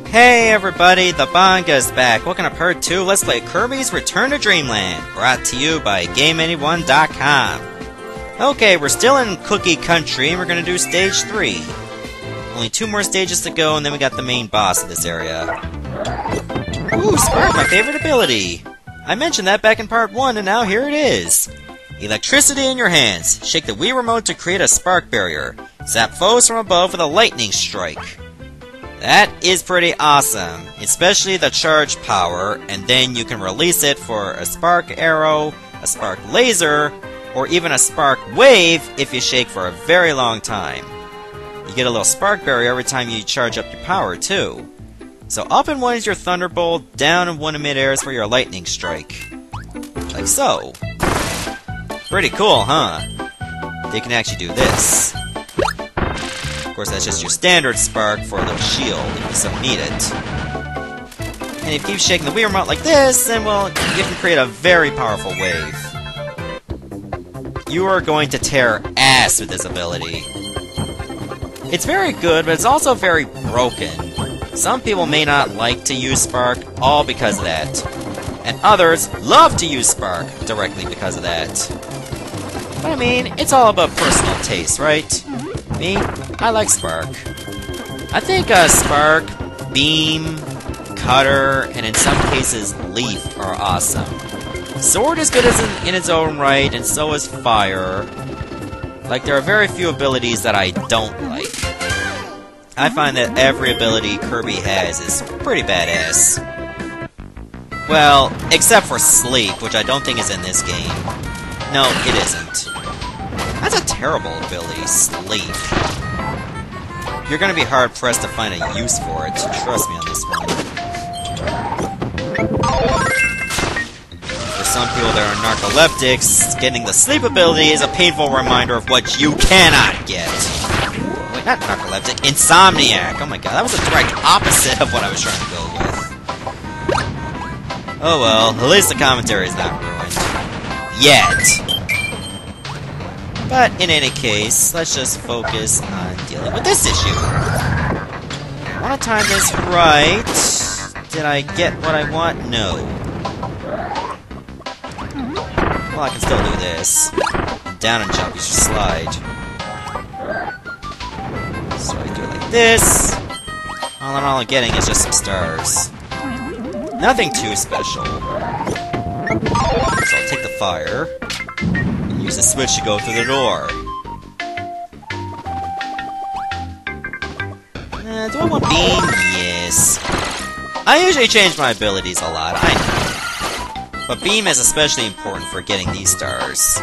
Hey everybody, the Banga's back. Welcome to part 2. Let's play Kirby's Return to Dreamland, brought to you by GameAnyone.com. Okay, we're still in Cookie Country, and we're gonna do stage 3. Only 2 more stages to go, and then we got the main boss of this area. Ooh, Spark, my favorite ability! I mentioned that back in part 1, and now here it is. Electricity in your hands. Shake the Wii Remote to create a spark barrier. Zap foes from above with a lightning strike. That is pretty awesome, especially the charge power, and then you can release it for a spark arrow, a spark laser, or even a spark wave if you shake for a very long time. You get a little spark barrier every time you charge up your power, too. So up in one is your Thunderbolt, down in one in midair is for your lightning strike. Like so. Pretty cool, huh? They can actually do this. Of course, that's just your standard spark for a little shield, if you so need it. And if you keep shaking the Wii Remote like this, then, well, you can create a very powerful wave. You are going to tear ass with this ability. It's very good, but it's also very broken. Some people may not like to use Spark, all because of that. And others love to use Spark directly because of that. But I mean, it's all about personal taste, right? Me, I like Spark. I think Spark, Beam, Cutter, and in some cases Leaf are awesome. Sword is good in its own right, and so is Fire. Like, there are very few abilities that I don't like. I find that every ability Kirby has is pretty badass. Well, except for Sleep, which I don't think is in this game. No, it isn't. That's a terrible ability, Sleep. You're gonna be hard-pressed to find a use for it, trust me on this one. For some people that are narcoleptics, getting the Sleep ability is a painful reminder of what you cannot get. Wait, not narcoleptic, insomniac! Oh my god, that was the direct opposite of what I was trying to go with. Oh well, at least the commentary is not ruined. Yet. But in any case, let's just focus on dealing with this issue. I want to time this right. Did I get what I want? No. Well, I can still do this. Down and jump, you should slide. So I do it like this. All in all I'm getting is just some stars. Nothing too special. So I'll take the fire. Use the switch to go through the door. Do I want Beam? Yes. I usually change my abilities a lot, I know. But Beam is especially important for getting these stars.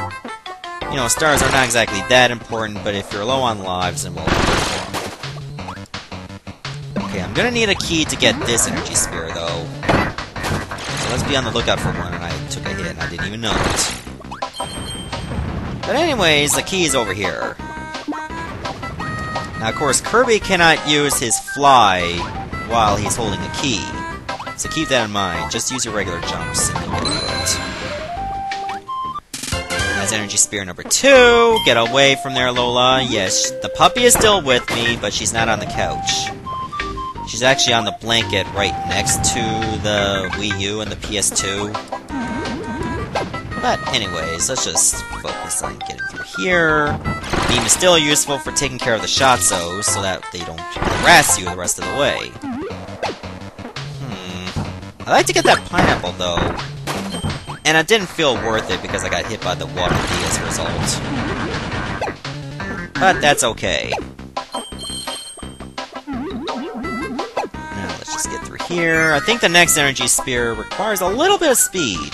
You know, stars are not exactly that important, but if you're low on lives, then we'll do it. Okay, I'm gonna need a key to get this energy spear, though. So let's be on the lookout for one, and I took a hit and I didn't even know it. But anyways, the key is over here. Now, of course, Kirby cannot use his fly while he's holding the key. So keep that in mind. Just use your regular jumps and you'll get through it. That's energy spear number 2. Get away from there, Lola. Yes, the puppy is still with me, but she's not on the couch. She's actually on the blanket right next to the Wii U and the PS2. But anyways, let's just focus on getting through here. Beam is still useful for taking care of the Shotzos, so that they don't harass you the rest of the way. I'd like to get that pineapple, though. And it didn't feel worth it because I got hit by the Water D as a result. But that's okay. Now let's just get through here. I think the next energy spear requires a little bit of speed.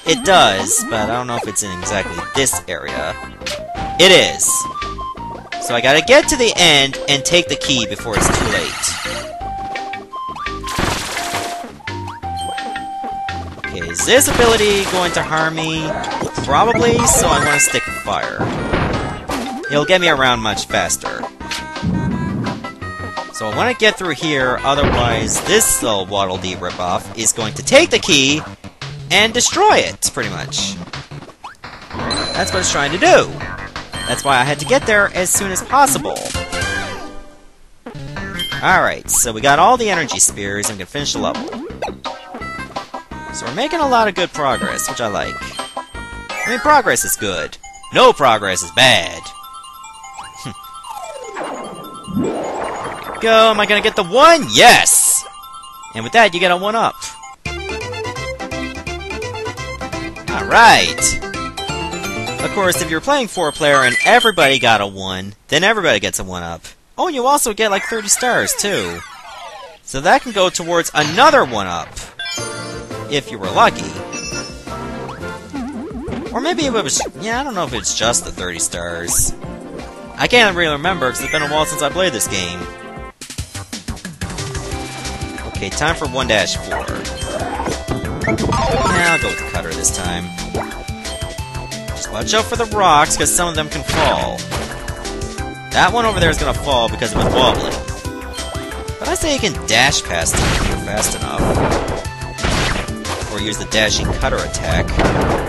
It does, but I don't know if it's in exactly this area. It is! So I gotta get to the end and take the key before it's too late. Okay, is this ability going to harm me? Probably, so I want to stick with fire. It'll get me around much faster. So I want to get through here, otherwise this little Waddle Dee ripoff is going to take the key and destroy it, pretty much. That's what it's trying to do. That's why I had to get there as soon as possible. Alright, so we got all the energy spears and we can finish the level. So we're making a lot of good progress, which I like. I mean, progress is good. No progress is bad. Go, am I gonna get the 1? Yes! And with that, you get a 1-up. Alright! Of course, if you're playing 4-player and everybody got a 1, then everybody gets a 1-up. Oh, and you also get like 30 stars, too. So that can go towards another 1-up. If you were lucky. Or maybe it was... yeah, I don't know if it's just the 30 stars. I can't really remember, because it's been a while since I played this game. Okay, time for 1-4. Yeah, I'll go with the cutter this time. Just watch out for the rocks, because some of them can fall. That one over there is going to fall because it was wobbling. But I say you can dash past it if you're fast enough. Or use the dashing cutter attack.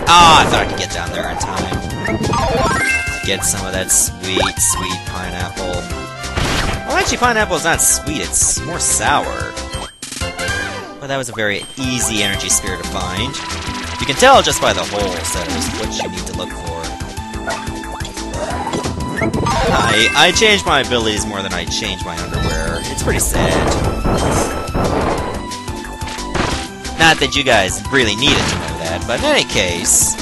Ah, I thought I could get down there in time. Get some of that sweet, sweet pineapple. Well, actually, pineapple is not sweet, it's more sour. Well, that was a very easy energy spear to find. You can tell just by the holes that is what you need to look for. I changed my abilities more than I changed my underwear. It's pretty sad. Not that you guys really needed to know that, but in any case...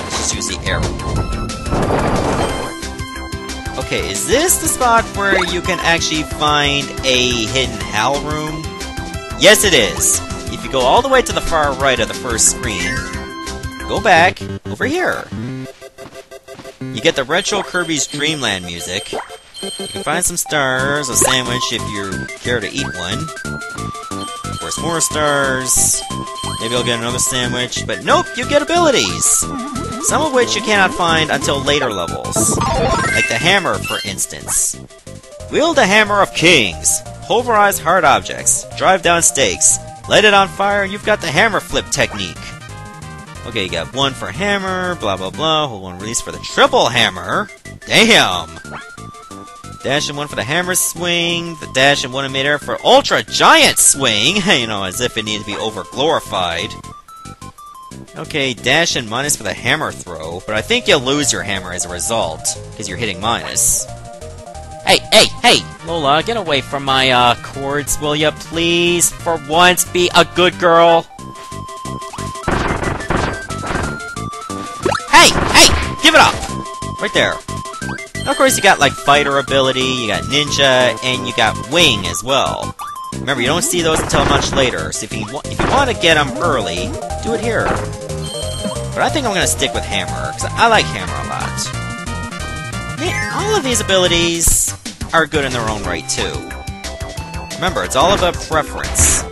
let's just use the arrow. Okay, is this the spot where you can actually find a hidden HAL room? Yes, it is. If you go all the way to the far right of the first screen, go back over here. You get the retro Kirby's Dreamland music. You can find some stars, a sandwich if you care to eat one. Of course, more stars. Maybe I'll get another sandwich, but nope, you get abilities! Some of which you cannot find until later levels. Like the hammer, for instance. Wield the Hammer of Kings. Pulverize hard objects. Drive down stakes. Light it on fire, and you've got the hammer flip technique. Okay, you got 1 for hammer, blah blah blah. Hold on, release for the triple hammer. Damn! Dash and 1 for the hammer swing. The dash and 1 in midair for ultra giant swing. You know, as if it needed to be over glorified. Okay, dash and minus for the hammer throw, but I think you'll lose your hammer as a result, because you're hitting minus. Hey! Lola, get away from my, cords, will ya, please? For once, be a good girl! Hey! Give it up! Right there. And of course, you got, like, fighter ability, you got ninja, and you got wing as well. Remember, you don't see those until much later, so if you want to get them early, do it here. But I think I'm going to stick with hammer, because I like hammer a lot. Man, all of these abilities are good in their own right, too. Remember, it's all about preference.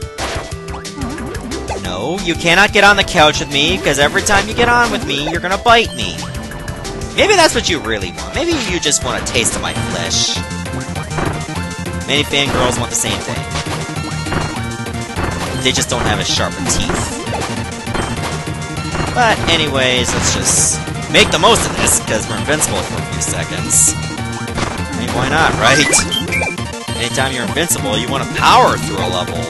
No, you cannot get on the couch with me, because every time you get on with me, you're going to bite me. Maybe that's what you really want. Maybe you just want a taste of my flesh. Many fangirls want the same thing. They just don't have as sharp of teeth. But anyways, let's just make the most of this, because we're invincible for a few seconds. I mean, why not, right? Anytime you're invincible, you want to power through a level.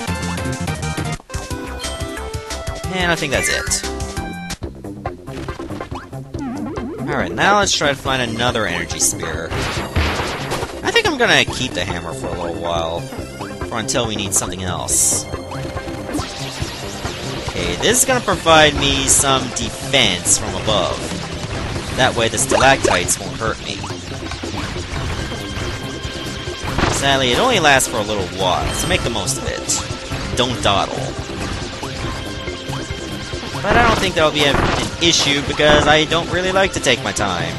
And I think that's it. Alright, now let's try to find another energy spear. I think I'm gonna keep the hammer for a little while, or until we need something else. Okay, this is gonna provide me some defense from above. That way the stalactites won't hurt me. Sadly, it only lasts for a little while, so make the most of it. Don't dawdle. But I don't think that'll be an issue, because I don't really like to take my time.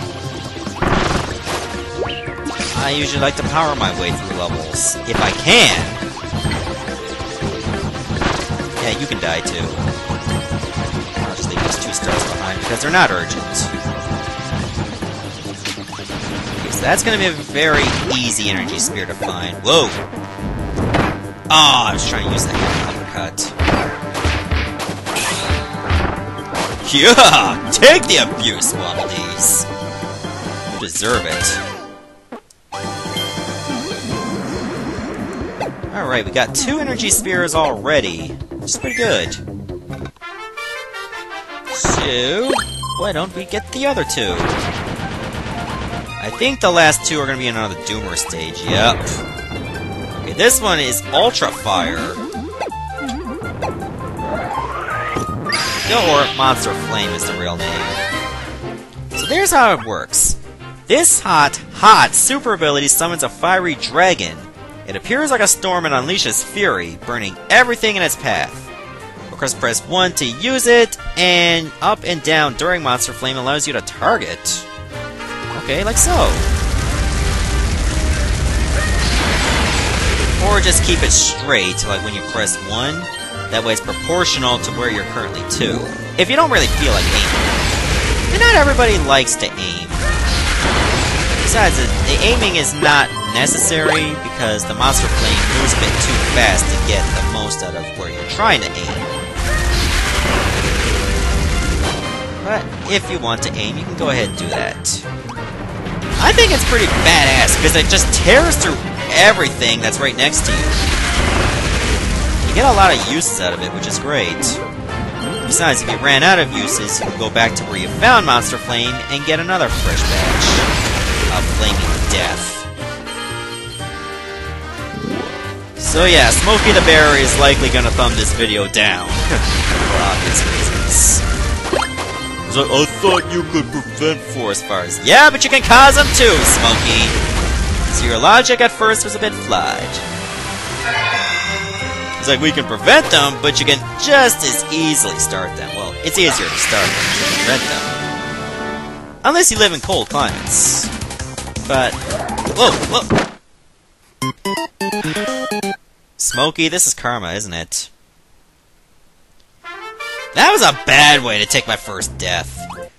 I usually like to power my way through levels, if I can. Yeah, you can die too. I'll just leave these 2 stars behind, because they're not urgent. Okay, so that's gonna be a very easy energy spear to find. Whoa! Ah, I was trying to use the hammer uppercut. Yeah! Take the abuse, Waddledees! You deserve it. Alright, we got 2 energy spears already, which is pretty good. So, why don't we get the other 2? I think the last 2 are going to be another Doomer stage, yep. Okay, this one is Ultra Fire. Or Monster Flame is the real name. So there's how it works. This hot super ability summons a fiery dragon. It appears like a storm and unleashes fury, burning everything in its path. Of course, press 1 to use it, and up and down during Monster Flame allows you to target. Okay, like so. Or just keep it straight, like when you press 1. That way it's proportional to where you're currently to. If you don't really feel like aiming. And not everybody likes to aim. Besides, the aiming is not necessary because the Monster Flame moves a bit too fast to get the most out of where you're trying to aim. But if you want to aim, you can go ahead and do that. I think it's pretty badass because it just tears through everything that's right next to you. You get a lot of uses out of it, which is great. Besides, if you ran out of uses, you can go back to where you found Monster Flame and get another fresh batch of Flaming Death. So yeah, Smokey the Bear is likely gonna thumb this video down. For obvious reasons. So, I thought you could prevent forest fires. Yeah, but you can cause them too, Smokey! So your logic at first was a bit flawed. It's like, we can prevent them, but you can just as easily start them. Well, it's easier to start them than to prevent them. Unless you live in cold climates. But... Whoa, whoa! Smokey, this is karma, isn't it? That was a bad way to take my first death. But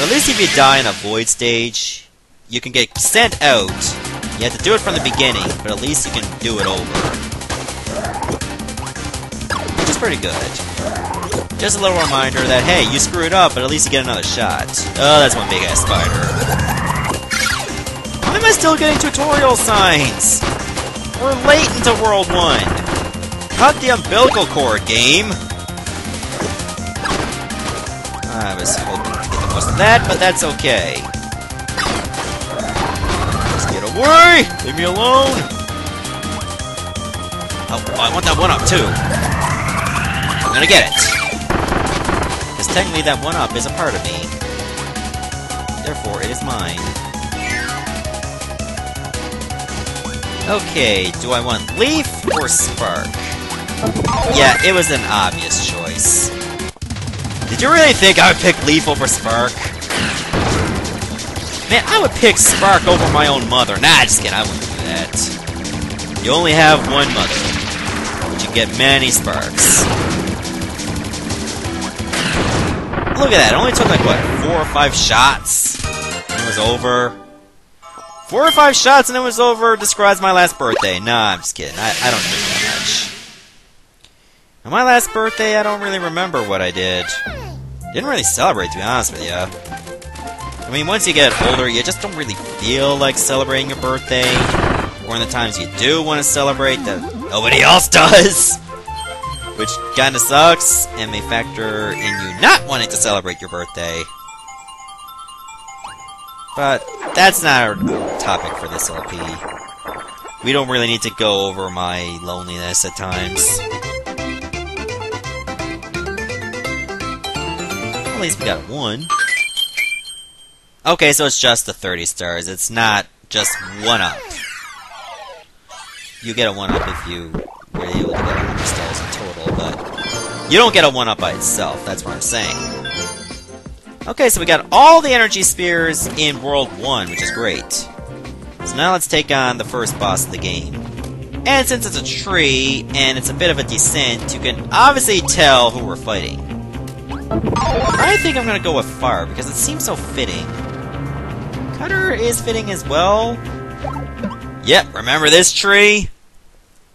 at least if you die in a void stage, you can get sent out. You have to do it from the beginning, but at least you can do it over. Which is pretty good. Just a little reminder that, hey, you screwed up, but at least you get another shot. Oh, that's one big-ass spider. Why am I still getting tutorial signs? We're late into World 1. Cut the umbilical cord, game. I was hoping to get the most of that, but that's okay. Just get away! Leave me alone! Oh, I want that 1-up too. I'm gonna get it. Because technically that 1-up is a part of me. Therefore, it is mine. Okay, do I want Leaf or Spark? Yeah, it was an obvious choice. Did you really think I would pick Leaf over Spark? Man, I would pick Spark over my own mother. Nah, just kidding, I wouldn't do that. You only have one mother, but you get many Sparks. Look at that, it only took like, what, 4 or 5 shots? And it was over. 4 or 5 shots and it was over describes my last birthday. Nah, I'm just kidding, I don't do that much. On my last birthday, I don't really remember what I did. Didn't really celebrate, to be honest with you. I mean, once you get older, you just don't really feel like celebrating your birthday. Or in the times you do want to celebrate that nobody else does. Which kinda sucks, and may factor in you not wanting to celebrate your birthday. But that's not our topic for this LP. We don't really need to go over my loneliness at times. At least we got 1. Okay, so it's just the 30 stars. It's not just 1-up. You get a 1-up if you were able to get 100 stars in total, but you don't get a 1-up by itself. That's what I'm saying. Okay, so we got all the energy spears in World 1, which is great. So now let's take on the first boss of the game. And since it's a tree, and it's a bit of a descent, you can obviously tell who we're fighting. I think I'm gonna go with Fire, because it seems so fitting. Cutter is fitting as well. Yep, remember this tree?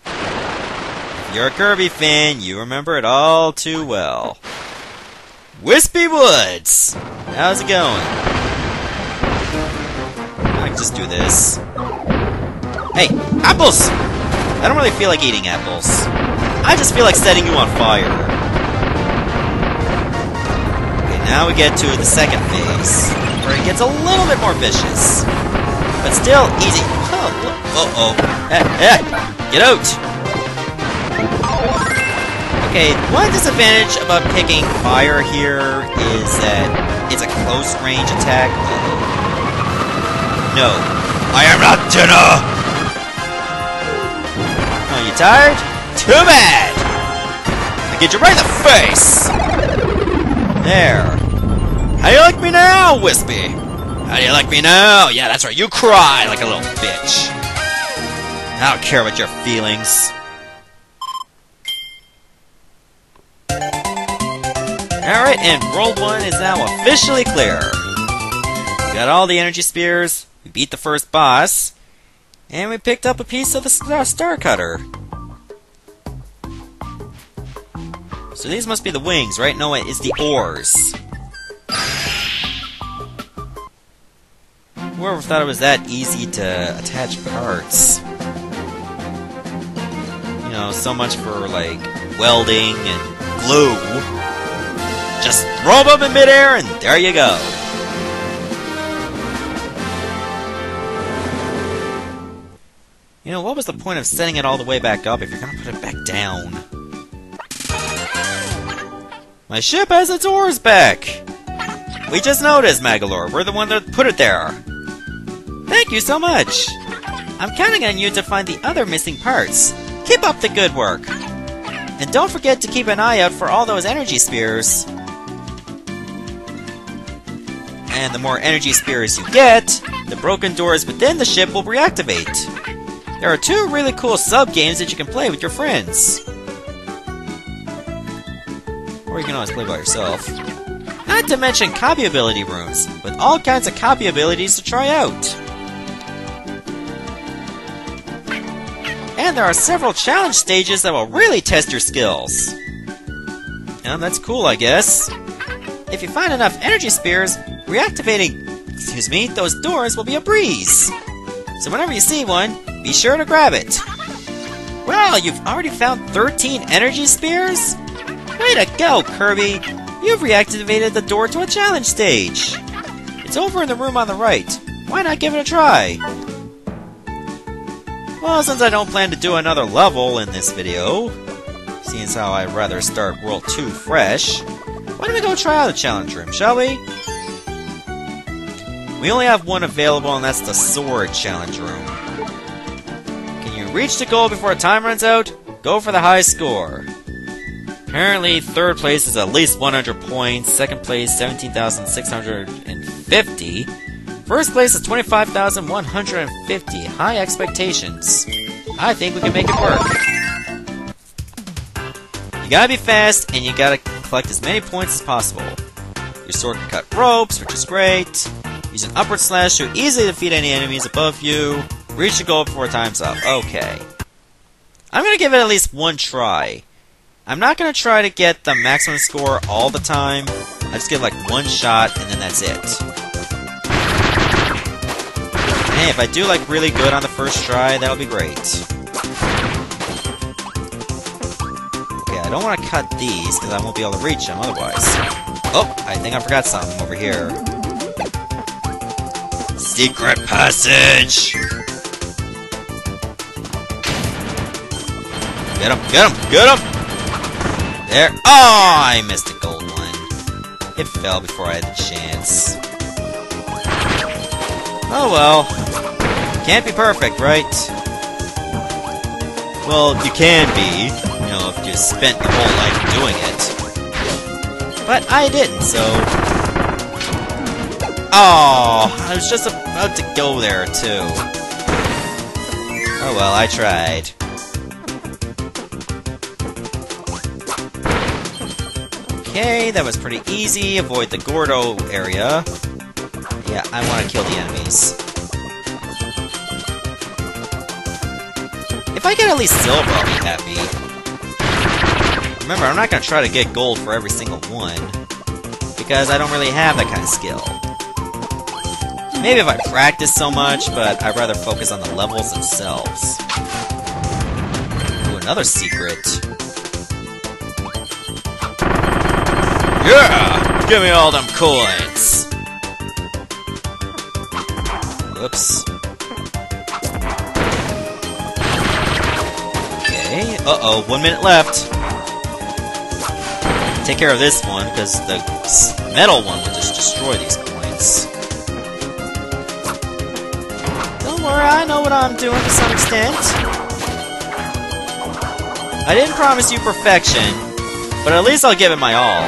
If you're a Kirby fan, you remember it all too well. Wispy Woods! How's it going? I can just do this. Hey, apples! I don't really feel like eating apples. I just feel like setting you on fire. Okay, now we get to the second phase, where it gets a little bit more vicious. But still easy. Uh-oh. Hey, get out! Okay, one disadvantage about picking fire here is that it's a close range attack. No. I am not dinner! Oh, you tired? Too bad! I'll get you right in the face! There. How do you like me now, Wispy? How do you like me now? Yeah, that's right, you cry like a little bitch. I don't care about your feelings. Alright, and World 1 is now officially clear. We got all the energy spears, we beat the first boss, and we picked up a piece of the star cutter. So these must be the wings, right? No, it is the oars. Whoever thought it was that easy to attach parts. You know, so much for, like, welding and glue. Just throw them up in midair and there you go. You know, what was the point of setting it all the way back up if you're gonna put it back down? My ship has its oars back! We just noticed, Magalore. We're the one that put it there. Thank you so much! I'm counting on you to find the other missing parts. Keep up the good work! And don't forget to keep an eye out for all those energy spears. And the more energy spears you get, the broken doors within the ship will reactivate. There are 2 really cool sub-games that you can play with your friends. Or you can always play by yourself. Not to mention copy ability rooms, with all kinds of copy abilities to try out. And there are several challenge stages that will really test your skills. And that's cool, I guess. If you find enough energy spears, reactivating, those doors will be a breeze. So whenever you see one, be sure to grab it. Wow, you've already found 13 energy spears? Way to go, Kirby! You've reactivated the door to a challenge stage. It's over in the room on the right. Why not give it a try? Well, since I don't plan to do another level in this video, seeing as how I'd rather start World 2 fresh, why don't we go try out the challenge room, shall we? We only have one available, and that's the sword challenge room. Can you reach the goal before time runs out? Go for the high score. Apparently, 3rd place is at least 100 points, 2nd place 17,650, 1st place is 25,150. High expectations. I think we can make it work. You gotta be fast, and you gotta collect as many points as possible. Your sword can cut ropes, which is great. Use an upward slash to easily defeat any enemies above you. Reach the goal before time's up. Okay. I'm gonna give it at least one try. I'm not gonna try to get the maximum score all the time. I just give like one shot, and then that's it. Hey, if I do like really good on the first try, that'll be great. Okay, I don't want to cut these, because I won't be able to reach them otherwise. Oh, I think I forgot something over here. Secret passage! Get him, get him, get him! There. Oh, I missed a gold one. It fell before I had the chance. Oh well. Can't be perfect, right? Well, you can be, you know, if you spent your whole life doing it. But I didn't, so... Oh, I was just about to go there, too. Oh well, I tried. Okay, that was pretty easy. Avoid the Gordo area. Yeah, I want to kill the enemies. If I get at least silver, I'll be happy. Remember, I'm not going to try to get gold for every single one, because I don't really have that kind of skill. Maybe if I practice so much, but I'd rather focus on the levels themselves. another secret. Yeah! Give me all them coins! Whoops. Okay, uh-oh, 1 minute left. Take care of this one, because the metal one will just destroy these coins. Don't worry, I know what I'm doing to some extent. I didn't promise you perfection, but at least I'll give it my all.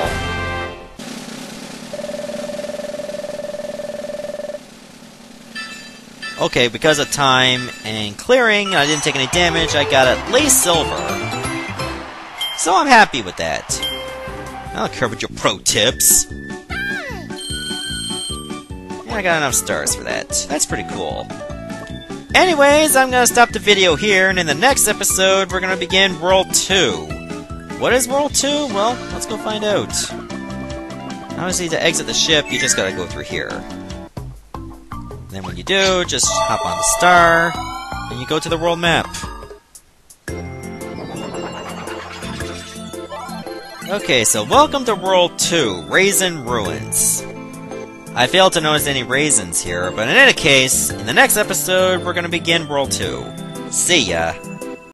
Okay, because of time and clearing, I didn't take any damage, I got at least silver. So I'm happy with that. I don't care about your pro tips. And I got enough stars for that. That's pretty cool. Anyways, I'm gonna stop the video here, and in the next episode, we're gonna begin World 2. What is World 2? Well, let's go find out. Obviously, to exit the ship, you just gotta go through here. And then when you do, just hop on the star, and you go to the world map. Okay, so welcome to World 2, Raisin Ruins. I failed to notice any raisins here, but in any case, in the next episode, we're gonna begin World 2. See ya!